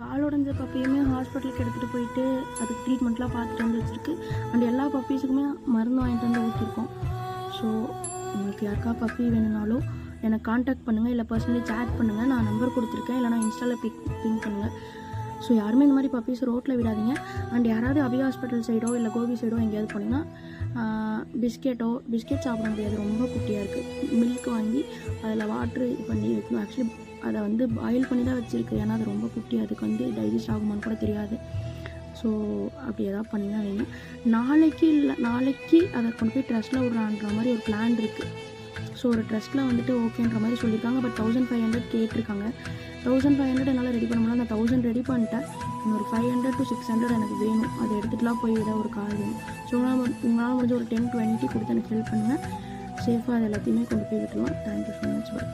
கால் உடஞ்ச பப்பியுமே ஹாஸ்பிட்டலுக்கு எடுத்துகிட்டு போயிட்டு அதுக்கு ட்ரீட்மெண்ட்லாம் பார்த்துட்டு வந்து வச்சுருக்கு. அண்ட் எல்லா பப்பீஸுக்குமே மருந்து வாங்கிட்டு வந்து ஊற்றிருக்கோம். ஸோ உங்களுக்கு யாருக்கா பப்பி வேணும்னாலும் எனக்கு காண்டாக்ட் பண்ணுங்கள், இல்லை பர்சனலி சேட் பண்ணுங்கள். நான் நம்பர் கொடுத்துருக்கேன், இல்லைனா இன்ஸ்டாவில் பிங் பண்ணுங்கள். ஸோ யாருமே இந்த மாதிரி பப்பீஸ் ரோட்டில் விடாதீங்க. அண்ட் யாராவது அபி ஹாஸ்பிட்டல் சைடோ இல்லை கோபி சைடோ எங்கேயாவது போனீங்கன்னா பிஸ்கெட் சாப்பிட முடியாது, ரொம்ப குட்டியாக இருக்குது. மில்க் வாங்கி அதில் வாட்ரு இது பண்ணி வைக்கணும். ஆக்சுவலி அதை வந்து பாயில் பண்ணி தான் வச்சுருக்கு, ஏன்னா அது ரொம்ப குட்டி, அதுக்கு வந்து டைஜஸ்ட் ஆகுமான்னு கூட தெரியாது. ஸோ அப்படி எதாவது பண்ணினா வேணும். நாளைக்கு அதை கொண்டு போய் ட்ரஸ்ட்டில் விட்றான்ற மாதிரி ஒரு பிளான் இருக்குது. ஸோ ஒரு ட்ரஸ்ட்டில் வந்துட்டு ஓகேன்ற மாதிரி சொல்லியிருக்காங்க. பட் 1500 கேட்டிருக்காங்க. 1500 என்னால் ரெடி பண்ண முடியல. அந்த 1000 ரெடி பண்ணிட்டேன். இன்னொரு 500 to 600 எனக்கு வேணும். அதை எடுத்துகிட்டுலாம் போய் விட ஒரு கால் வேணும். ஸோ உங்களால் முடிஞ்ச ஒரு 10-20 கொடுத்து எனக்கு ஹெல்ப் பண்ணுங்கள். சேஃபாக அது எல்லாத்தையுமே கொண்டு போய் விட்டுருவோம். Thank you so much. பை.